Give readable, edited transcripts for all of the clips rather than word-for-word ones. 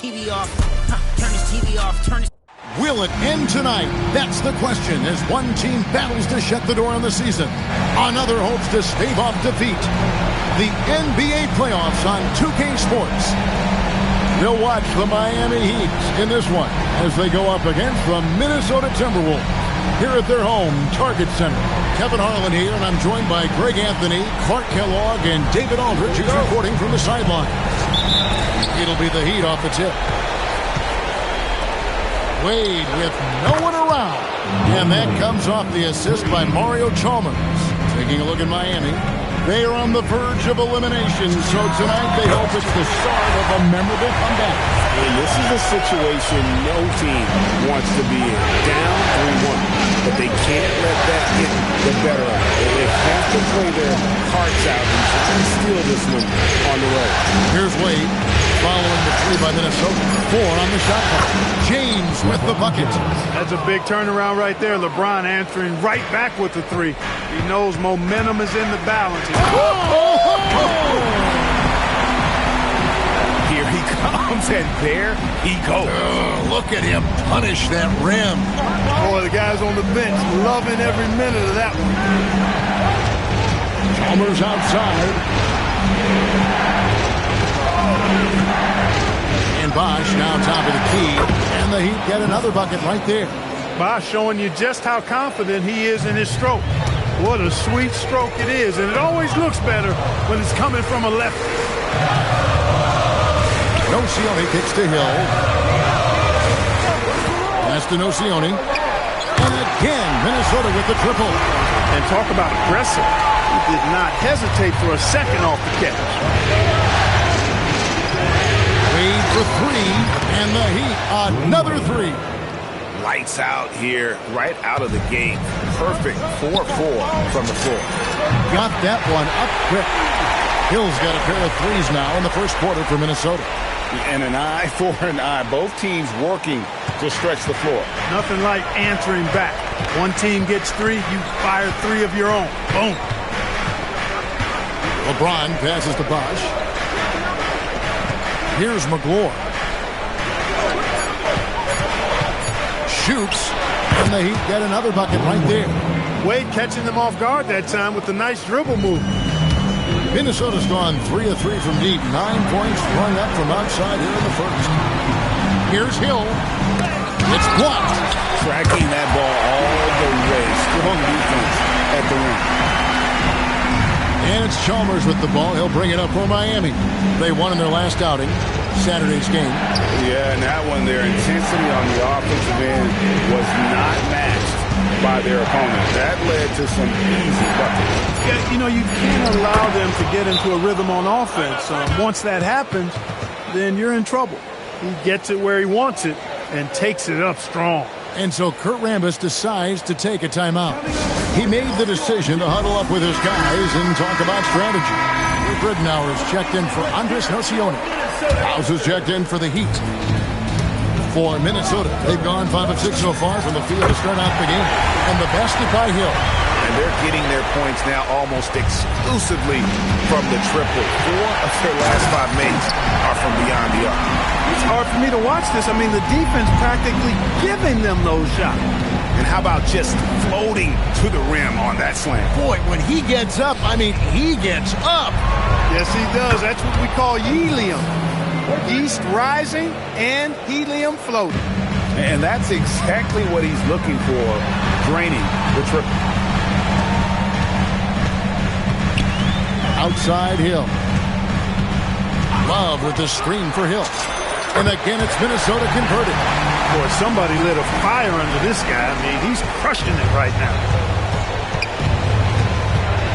TV off. Turn his TV off. Turn his... Will it end tonight? That's the question as one team battles to shut the door on the season. Another hopes to stave off defeat. The NBA playoffs on 2K Sports. They'll watch the Miami Heat in this one as they go up against the Minnesota Timberwolves here at their home Target Center. Kevin Harlan here, and I'm joined by Greg Anthony, Clark Kellogg, and David Aldridge, who's reporting from the sideline. It'll be the Heat off the tip. Wade with no one around. And that comes off the assist by Mario Chalmers. Taking a look at Miami. They are on the verge of elimination, so tonight they hope it's the start of a memorable comeback. And this is a situation no team wants to be in. Down 3-1. But they can't let that get the better of it. They have to play their hearts out and try to steal this one on the road. Here's Wade. Following the three by Minnesota. 4 on the shot clock. James with the bucket. That's a big turnaround right there. LeBron answering right back with the three. He knows momentum is in the balance. Here he comes, and there he goes. Look at him punish that rim. Boy, the guys on the bench loving every minute of that one. Chalmers outside. And Bosch now top of the key. And the Heat get another bucket right there. Bosch showing you just how confident he is in his stroke. What a sweet stroke it is. And it always looks better when it's coming from a left. Nocioni kicks to Hill. That's to Nocioni. And again, Minnesota with the triple. And talk about aggressive. He did not hesitate for a second off the catch. Wade for 3, and the Heat another 3. Lights out here, right out of the gate. Perfect 4-4 from the floor. Got that one up quick. Hill's got a pair of threes now in the first quarter for Minnesota. And an eye for an eye. Both teams working to stretch the floor. Nothing like answering back. One team gets 3, you fire 3 of your own. Boom. LeBron passes to Bosch. Here's McGlure. Shoots, and the Heat get another bucket right there. Wade catching them off guard that time with a nice dribble move. Minnesota's gone 3 of 3 from deep. 9 points throwing up from outside here in the first. Here's Hill. It's blocked. Tracking that ball all the way. Strong defense at the rim. And it's Chalmers with the ball. He'll bring it up for Miami. They won in their last outing, Saturday's game. Yeah, and that one, their intensity on the offensive end was not matched by their opponent. That led to some easy buckets. Yeah, you know, you can't allow them to get into a rhythm on offense. Once that happens, then you're in trouble. He gets it where he wants it and takes it up strong. And so Kurt Rambis decides to take a timeout. He made the decision to huddle up with his guys and talk about strategy. Ridnour is checked in for Andres Nocioni. House is checked in for the Heat. For Minnesota, they've gone 5 of 6 so far from the field to start out the game. And the basket by Hill. And they're getting their points now almost exclusively from the triple. 4 of their last 5 makes are from beyond the arc. It's hard for me to watch this. I mean, the defense practically giving them those shots. And how about just floating to the rim on that slam? Boy, when he gets up, I mean, he gets up. Yes, he does. That's what we call helium. Yeast rising and helium floating. And that's exactly what he's looking for, draining the triple. Outside Hill. Love with the screen for Hill. And again, it's Minnesota converted. Boy, somebody lit a fire under this guy. I mean, he's crushing it right now.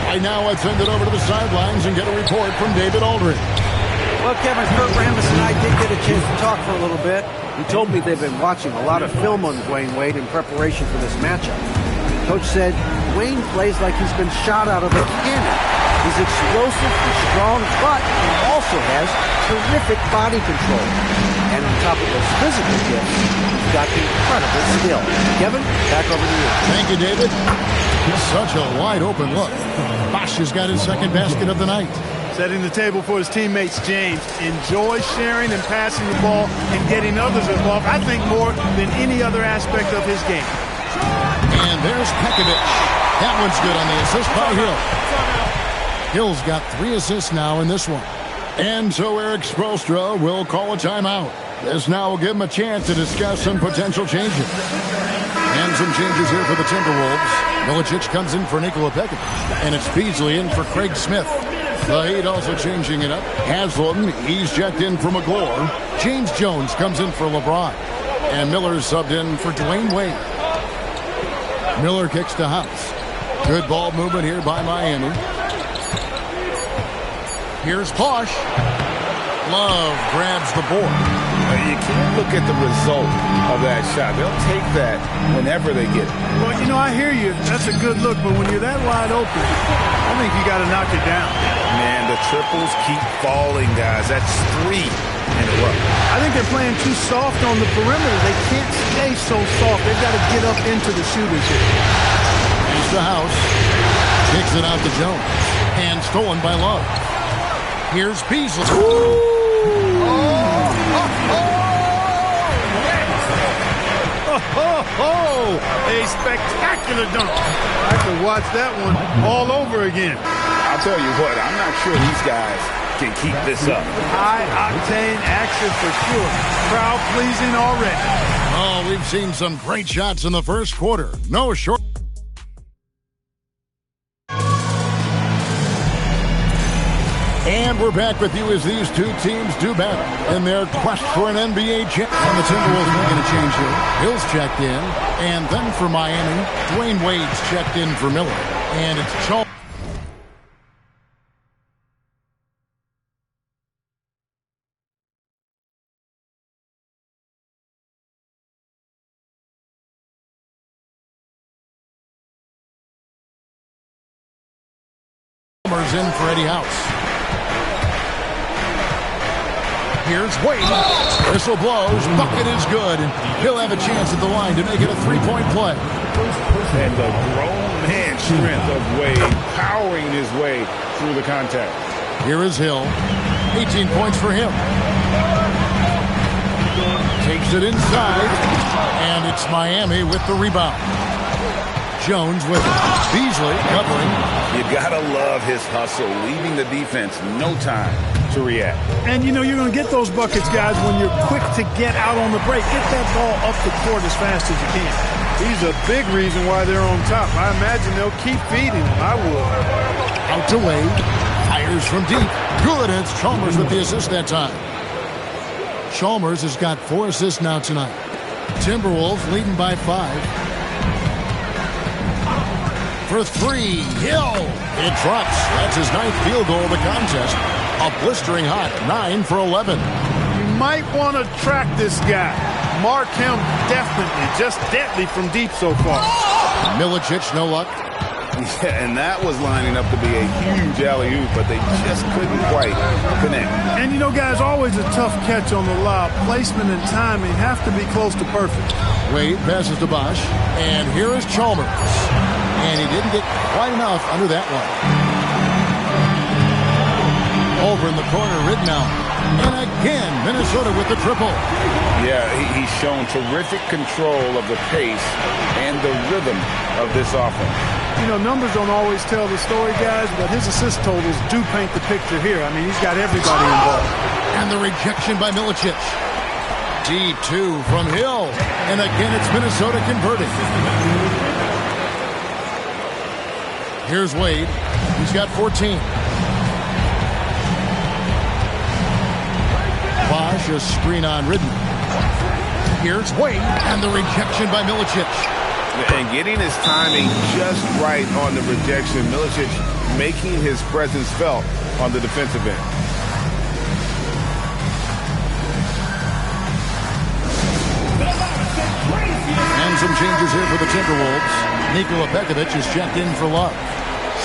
Right now, I'd send it over to the sidelines and get a report from David Aldridge. Well, Kevin, Kurt Rambis and I did get a chance to talk for a little bit. He told me they've been watching a lot of film on Dwayne Wade in preparation for this matchup. Coach said Wayne plays like he's been shot out of a cannon. He's explosive and strong, but he also has terrific body control. And on top of those physical gifts, he's got incredible skill. Kevin, back over to you. Thank you, David. Such a wide open look. Bosch has got his second basket of the night. Setting the table for his teammates, James. Enjoy sharing and passing the ball and getting others involved, I think, more than any other aspect of his game. And there's Pekovic. That one's good on the assist by Hill. Hill's got 3 assists now in this one. And so Eric Spoelstra will call a timeout. This now will give him a chance to discuss some potential changes. And some changes here for the Timberwolves. Milicic comes in for Nikola Pekovic. And it's Beasley in for Craig Smith. The Heat also changing it up. Haslam, he's checked in for McGlure. James Jones comes in for LeBron. And Miller's subbed in for Dwayne Wade. Miller kicks to House. Good ball movement here by Miami. Here's Bosch. Love grabs the board. You can't look at the result of that shot. They'll take that whenever they get it. Well, you know, I hear you. That's a good look, but when you're that wide open, I think you got to knock it down. Man, the triples keep falling, guys. That's 3 in a row. I think they're playing too soft on the perimeter. They can't stay so soft. They've got to get up into the shooters here. Here's the House. Kicks it out to Jones. And stolen by Love. Here's Beasley. A spectacular dunk. I could watch that one all over again. I'll tell you what, I'm not sure these guys can keep this up. High-octane action for sure. Crowd-pleasing already. Oh, we've seen some great shots in the first quarter. No short. And we're back with you as these two teams do battle in their quest for an NBA chip. And the Timberwolves making a change here. Hill's checked in. And then for Miami, Dwayne Wade's checked in for Miller. And it's Chalmers in for Eddie House. Here's Wade. Whistle blows. Bucket is good. He'll have a chance at the line to make it a 3-point play. And the grown man strength of Wade powering his way through the contact. Here is Hill. 18 points for him. Takes it inside. And it's Miami with the rebound. Jones with it. Beasley covering. You gotta love his hustle, leaving the defense no time to react. And you know you're going to get those buckets, guys, when you're quick to get out on the break. Get that ball up the court as fast as you can. He's a big reason why they're on top. I imagine they'll keep feeding him. I would. Out to Wade. Fires from deep. Good. It's Chalmers with the assist that time. Chalmers has got 4 assists now tonight. Timberwolves leading by 5. For 3, Hill. It drops. That's his 9th field goal of the contest. A blistering hot 9 for 11. You might want to track this guy. Mark him definitely. Just deadly from deep so far. Milicic, no luck. Yeah, and that was lining up to be a huge alley-oop, but they just couldn't quite connect. And you know, guys, always a tough catch on the lob. Placement and timing have to be close to perfect. Wade passes to Bosch. And here is Chalmers. And he didn't get quite enough under that one. Over in the corner, Ridnow. And again, Minnesota with the triple. Yeah, he's shown terrific control of the pace and the rhythm of this offense. You know, numbers don't always tell the story, guys, but his assist totals do paint the picture here. I mean, he's got everybody involved. And the rejection by Milicic. D2 from Hill. And again, it's Minnesota converting. Here's Wade. He's got 14. Bosch, a screen on Ridden. Here's Wade, and the rejection by Milicic. And getting his timing just right on the rejection. Milicic making his presence felt on the defensive end. And some changes here for the Timberwolves. Nikola Pekovic is checked in for Love.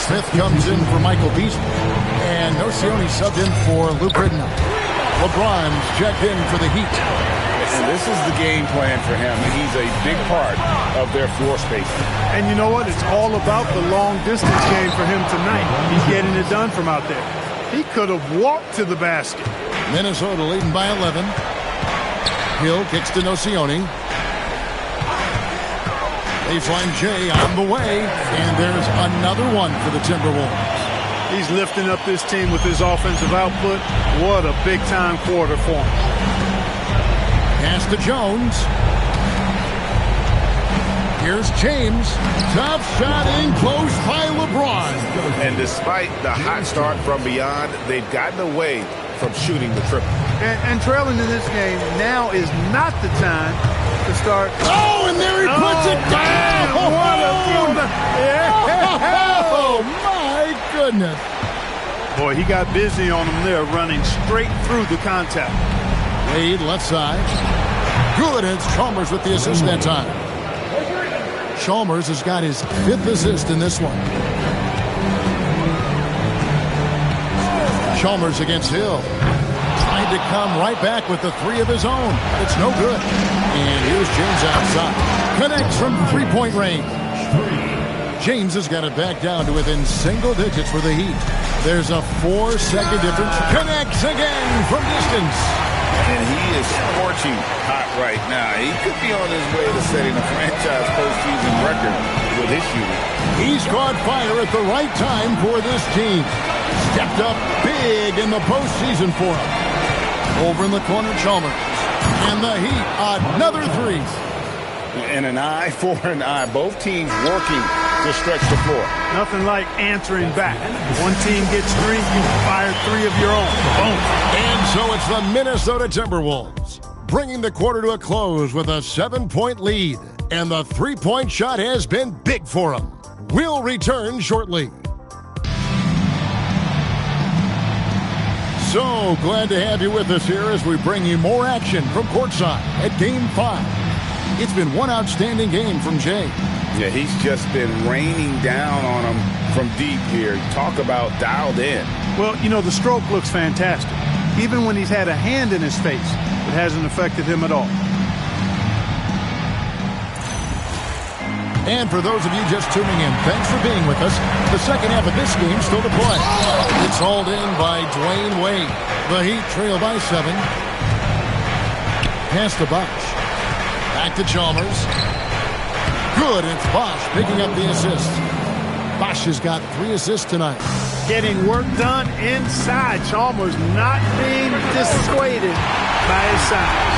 Smith comes in for Michael Beasley. And Nocioni subbed in for Luke Ridden. LeBron's checked in for the Heat. And this is the game plan for him. He's a big part of their floor spacing. And you know what? It's all about the long distance game for him tonight. He's getting it done from out there. He could have walked to the basket. Minnesota leading by 11. Hill kicks to Nocioni. Baseline Jay on the way, and there's another one for the Timberwolves. He's lifting up this team with his offensive output. What a big-time quarter for him. Pass to Jones. Here's James. Tough shot in close by LeBron. And despite the hot start from beyond, they've gotten away from shooting the triple. And trailing in this game, now is not the time to start. Oh, and there he puts it down. What a fielder. Yeah. Oh, my goodness. Boy, he got busy on him there, running straight through the contact. Wade, left side. Good. It's Chalmers with the assist that time. Chalmers has got his 5th assist in this one. Chalmers against Hill. Trying to come right back with the 3 of his own. It's no good. And here's James outside. Connects from three-point range. James has got it back down to within single digits for the Heat. There's a 4-second difference. Connects again from distance. And he is scorching hot right now. He could be on his way to setting a franchise postseason record with his shooting. He's caught fire at the right time for this team. Stepped up big in the postseason for him. Over in the corner, Chalmers. And the Heat, another 3. And an eye for an eye. Both teams working to stretch the floor. Nothing like answering back. One team gets 3, you fire 3 of your own. Boom. And so it's the Minnesota Timberwolves, bringing the quarter to a close with a 7-point lead. And the 3-point shot has been big for them. We'll return shortly. So glad to have you with us here as we bring you more action from courtside at Game 5. It's been one outstanding game from Jay. Yeah, he's just been raining down on him from deep here. Talk about dialed in. Well, you know, the stroke looks fantastic. Even when he's had a hand in his face, it hasn't affected him at all. And for those of you just tuning in, thanks for being with us. The second half of this game still to play. It's hauled in by Dwayne Wade. The Heat trail by 7. Pass to Bosch. Back to Chalmers. Good, it's Bosch picking up the assist. Bosch has got 3 assists tonight. Getting work done inside. Chalmers not being dissuaded by his size.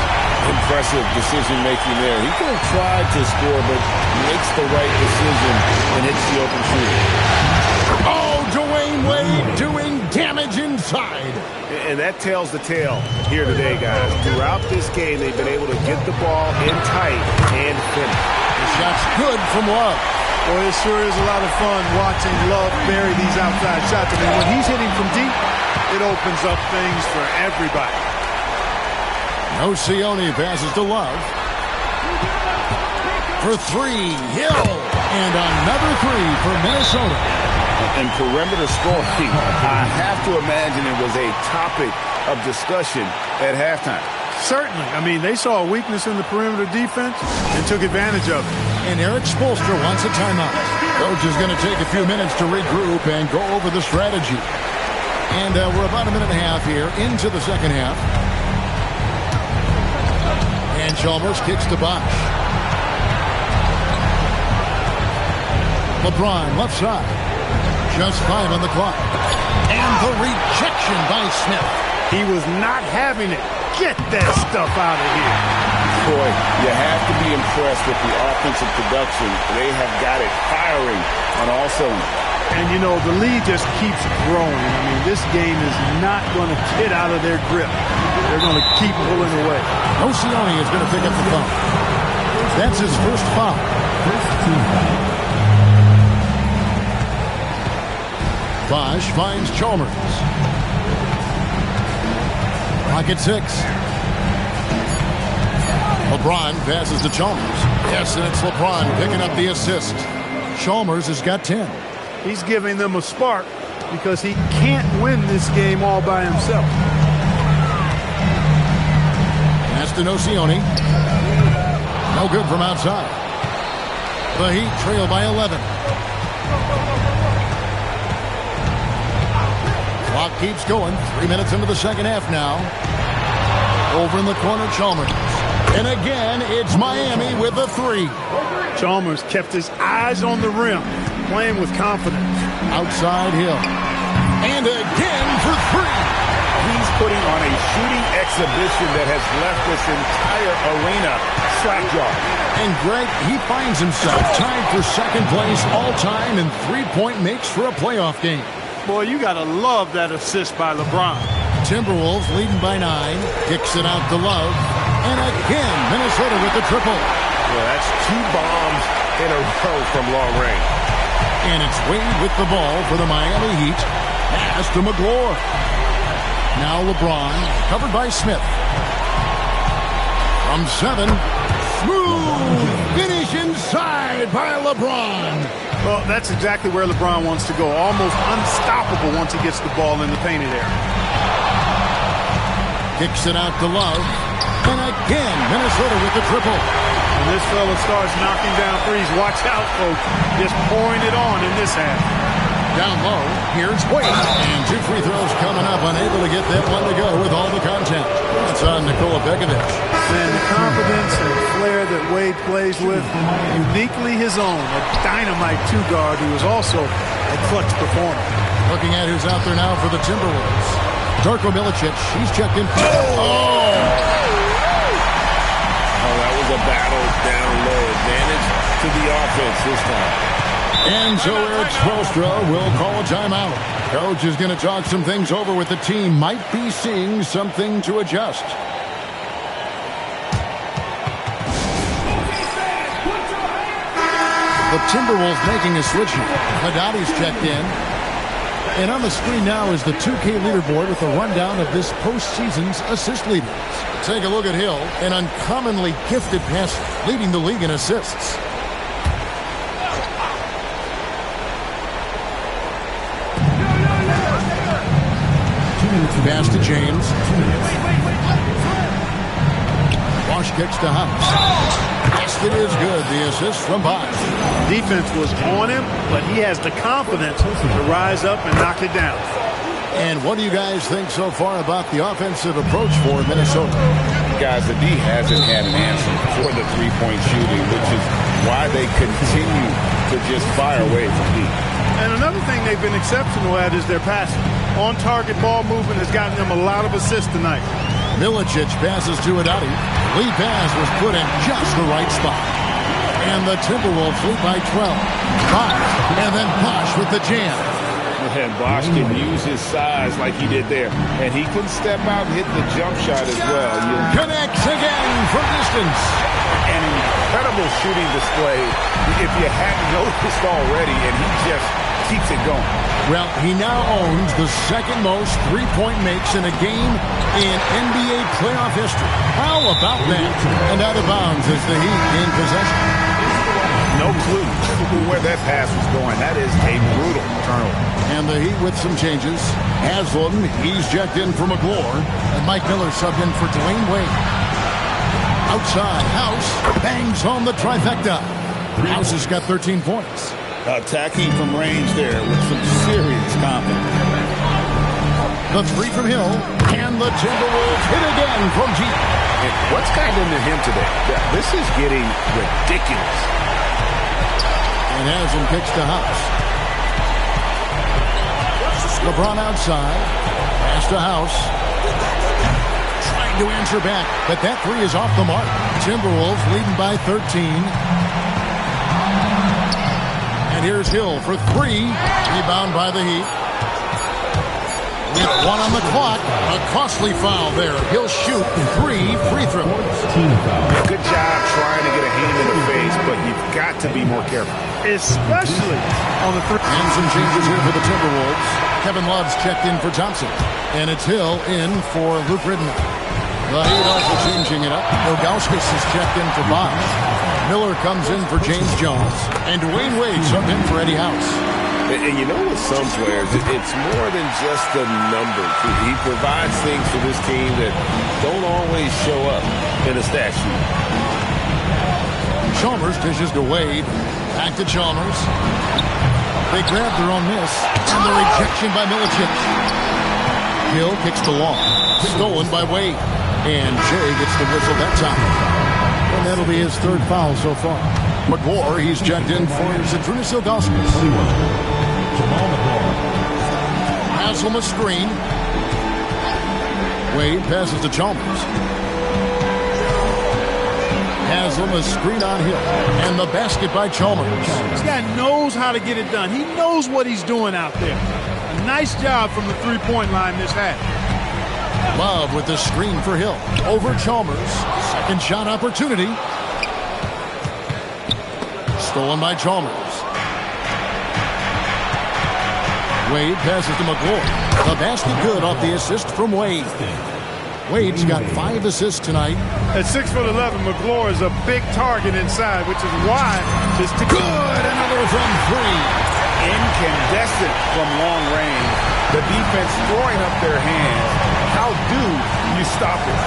Impressive decision-making there. He could have tried to score, but makes the right decision and hits the open shooter. Oh, Dwayne Wade doing damage inside. And that tells the tale here today, guys. Throughout this game, they've been able to get the ball in tight and finish. The shot's good from Love. Boy, it sure is a lot of fun watching Love bury these outside shots. I mean, when he's hitting from deep, it opens up things for everybody. Nocioni passes to Love. For 3, Hill. And another 3 for Minnesota. And perimeter scoring, I have to imagine it was a topic of discussion at halftime. Certainly. I mean, they saw a weakness in the perimeter defense and took advantage of it. And Eric Spoelstra wants a timeout. Coach is going to take a few minutes to regroup and go over the strategy. And we're about a minute and a half here into the second half. And Chalmers kicks to Bosch. LeBron left side. Just 5 on the clock. And the rejection by Smith. He was not having it. Get that stuff out of here. Boy, you have to be impressed with the offensive production. They have got it firing on all cylinders. And, you know, the lead just keeps growing. I mean, this game is not going to get out of their grip. They're going to keep pulling away. Nocioni is going to pick up the foul. That's his first foul. Bosch finds Chalmers. Pocket 6. LeBron passes to Chalmers. Yes, and it's LeBron picking up the assist. Chalmers has got 10. He's giving them a spark because he can't win this game all by himself. Pass to Nocioni. No good from outside. The Heat trail by 11. Clock keeps going. 3 minutes into the second half now. Over in the corner, Chalmers. And again, it's Miami with a three. Chalmers kept his eyes on the rim, playing with confidence. Outside Hill. And again for three. He's putting on a shooting exhibition that has left this entire arena slack-jawed. And Greg, he finds himself tied for second place all-time in three-point makes for a playoff game. Boy, you got to love that assist by LeBron. Timberwolves leading by 9. Kicks it out to Love. And again, Minnesota with the triple. Well, that's 2 bombs in a row from long range. And it's Wade with the ball for the Miami Heat. Pass to McGlure. Now LeBron, covered by Smith. From 7. Smooth finish inside by LeBron. Well, that's exactly where LeBron wants to go. Almost unstoppable once he gets the ball in the painted area. Kicks it out to Love. And again, Minnesota with the triple. When this fella starts knocking down threes, watch out, folks. Just pouring it on in this half. Down low, here's Wade. And 2 free throws coming up, unable to get that one to go with all the content. That's on Nikola Begovic. And the confidence and flair that Wade plays with, uniquely his own. A dynamite 2-guard who is also a clutch performer. Looking at who's out there now for the Timberwolves. Darko Milicic, he's checked in. Oh, that was a battle down low. Advantage to the offense this time. And so Eric Spoelstra will call a timeout. Coach is going to talk some things over with the team. Might be seeing something to adjust. The Timberwolves making a switch here. Hadadi's checked in. And on the screen now is the 2K leaderboard with a rundown of this postseason's assist leaders. Take a look at Hill, an uncommonly gifted passer, leading the league in assists. Pass to James. Wash kicks to House. Yes, it is good. The assist from Bosch. Defense was on him, but he has the confidence to rise up and knock it down. And what do you guys think so far about the offensive approach for Minnesota? Guys, the D hasn't had an answer for the three-point shooting, which is why they continue to just fire away from deep. And another thing they've been exceptional at is their passing. On-target ball movement has gotten them a lot of assists tonight. Milicic passes to Haddadi. Lead pass was put in just the right spot. And the Timberwolves lead by 12. Bosch, and then Bosch with the jam. And Bosch can use his size like he did there. And he can step out and hit the jump shot as well. Connects again from distance. An incredible shooting display if you hadn't noticed already, and he just keeps it going. Well, he now owns the second most three-point makes in a game in NBA playoff history. How about that? And out of bounds as the Heat in possession. No clue where that pass was going. That is a brutal turnover. And the Heat with some changes. Haslam, he's checked in for McGlure. And Mike Miller subbed in for Dwayne Wade. Outside, House bangs home the trifecta. House has got 13 points. Attacking from range there with some serious confidence. The three from Hill, and the Timberwolves hit again from G. What's gotten into him today? This is getting ridiculous. And Haslam kicks to House. LeBron outside. Pass to House. Trying to answer back, but that three is off the mark. Timberwolves leading by 13. And here's Hill for three. Rebound by the Heat. With one on the clock, a costly foul there. He'll shoot 3 free throws. Good job trying to get a hand in the face, but you've got to be more careful. Especially on the three. And some changes here for the Timberwolves. Kevin Love's checked in for Thompson. And it's Hill in for Luke Ridnour. The Heat also changing it up. Ilgauskas is checked in for Bosch. Miller comes in for James Jones. And Dwayne Wade subbed in for Eddie House. And you know, with some players, it's more than just the numbers. He provides things for this team that don't always show up in a stat sheet. Chalmers dishes to Wade. Back to Chalmers. They grab their own miss. And the rejection by Milicic. Hill kicks to long. Stolen by Wade. And Jay gets the whistle that time. And that'll be his third foul so far. McGlure, he's checked in for Zydrunas Ilgauskas. Haslam a screen. Wade passes to Chalmers. Haslam a screen on Hill. And the basket by Chalmers. This guy knows how to get it done. He knows what he's doing out there. A nice job from the three-point line this half. Love with the screen for Hill. Over Chalmers. Second shot opportunity. Stolen by Chalmers. Wade passes to McGlure. The basket good off the assist from Wade. Wade's got 5 assists tonight. At 6'11", McGlure is a big target inside, which is why this good. Another from 3. Incandescent from long range. The defense throwing up their hands. How do you stop it?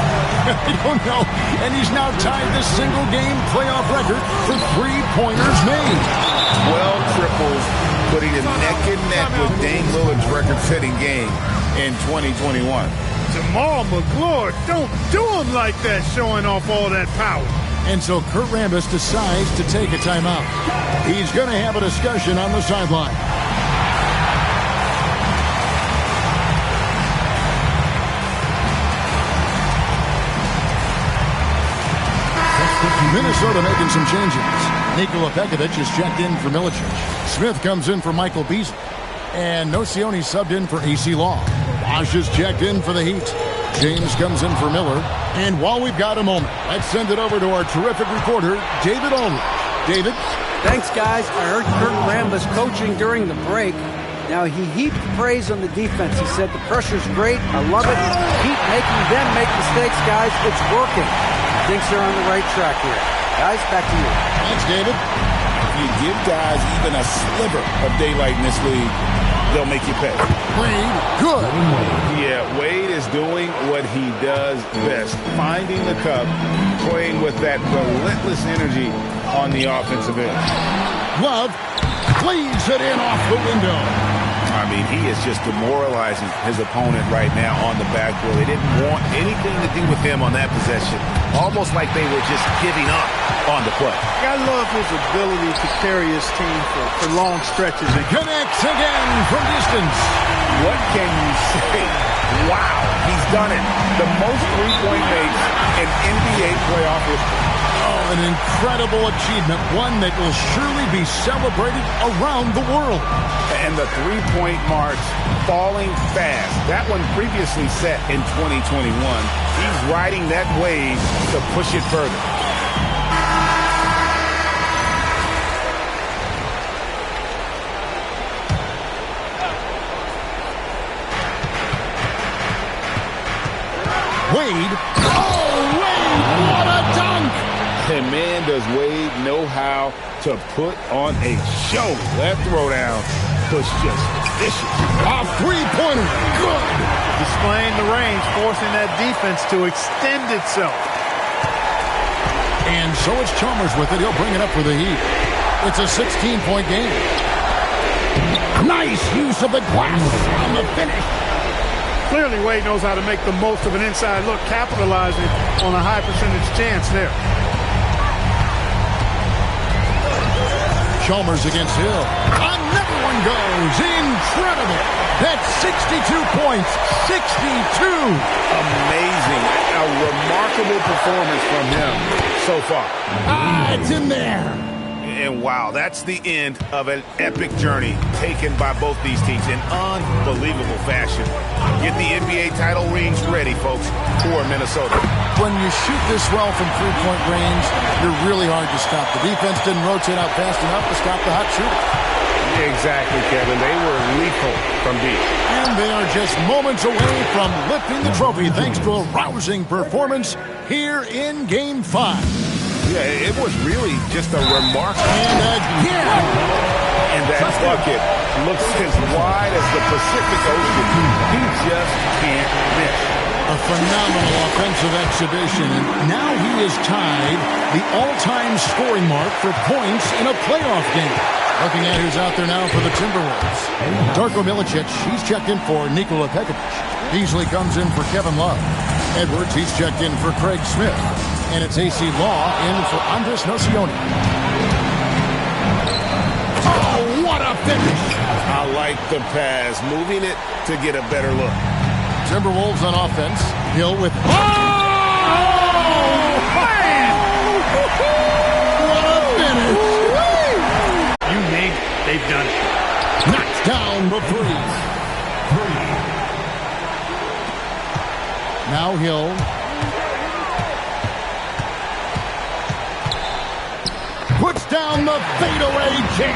I don't know. And he's now tied the single-game playoff record for three-pointers made. 12 triples, putting him neck and neck with Dame Lillard's record-setting game in 2021. Jamal McGlure, don't do him like that, showing off all that power. And so Kurt Rambis decides to take a timeout. He's going to have a discussion on the sideline. Minnesota making some changes. Nikola Pekovic is checked in for Milicic. Smith comes in for Michael Beasley. And Nocioni subbed in for AC Long. Bosch is checked in for the Heat. James comes in for Miller. And while we've got a moment, let's send it over to our terrific reporter, David Ulrich. David? Thanks, guys. I heard Kurt Rambis coaching during the break. Now, he heaped praise on the defense. He said the pressure's great. I love it. Keep making them make mistakes, guys. It's working. Thinks they're on the right track here. Guys, back to you. Thanks, David. If you give guys even a sliver of daylight in this league, they'll make you pay. Wade, good. Yeah, Wade is doing what he does best. Finding the cup, playing with that relentless energy on the offensive end. Love cleaves it in off the window. I mean, he is just demoralizing his opponent right now on the backboard. They didn't want anything to do with him on that possession. Almost like they were just giving up on the play. I love his ability to carry his team for long stretches. And connects again from distance. What can you say? Wow, he's done it. The most three-point makes in NBA playoff history. Oh, an incredible achievement, one that will surely be celebrated around the world. And the three-point marks falling fast. That one previously set in 2021. He's riding that wave to push it further. Wade. Oh, Wade, what a dunk! And man, does Wade know how to put on a show. That throwdown was just vicious. A three-pointer, good! Displaying the range, forcing that defense to extend itself. And so is Chalmers with it. He'll bring it up for the Heat. It's a 16-point game. Nice use of the glass on the finish. Clearly, Wade knows how to make the most of an inside look, capitalizing on a high percentage chance there. Chalmers against Hill. Another one goes. Incredible. That's 62 points. 62. Amazing. A remarkable performance from him so far. It's in there. And wow, that's the end of an epic journey taken by both these teams in unbelievable fashion. Get the NBA title rings ready, folks, for Minnesota. When you shoot this well from three-point range, you're really hard to stop. The defense didn't rotate out fast enough to stop the hot shooter. Exactly, Kevin. They were lethal from deep. And they are just moments away from lifting the trophy thanks to a rousing performance here in Game 5. Yeah, it was really just a remarkable. And again. And that bucket looks as wide as the Pacific Ocean. He just can't miss. A phenomenal offensive exhibition. And now he has tied the all-time scoring mark for points in a playoff game. Looking at who's out there now for the Timberwolves. Darko Milicic, he's checked in for Nikola Pekovic. Beasley comes in for Kevin Love. Edwards, he's checked in for Craig Smith. And it's AC Law in for Andres Nocioni. Oh, what a finish! I like the pass, moving it to get a better look. Timberwolves on offense. Hill with... Oh, Man! what a finish! You name it, they've done it. Knocks down the three. Now Hill. Puts down the fadeaway kick.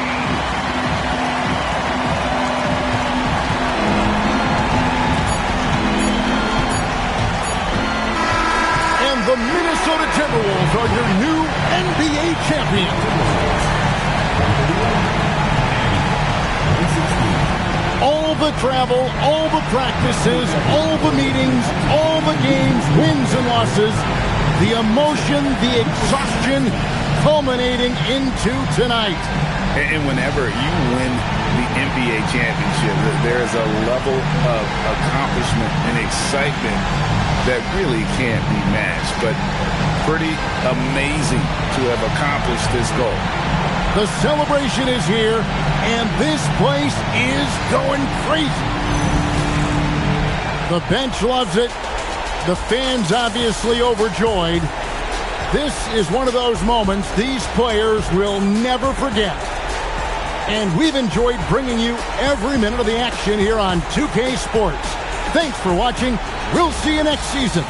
And the Minnesota Timberwolves are your new NBA champions. All the travel, all the practices, all the meetings, all the games, wins and losses, the emotion, the exhaustion, culminating into tonight. And whenever you win the NBA championship, there is a level of accomplishment and excitement that really can't be matched. But pretty amazing to have accomplished this goal. The celebration is here, and this place is going crazy. The bench loves it. The fans obviously overjoyed. This is one of those moments these players will never forget. And we've enjoyed bringing you every minute of the action here on 2K Sports. Thanks for watching. We'll see you next season.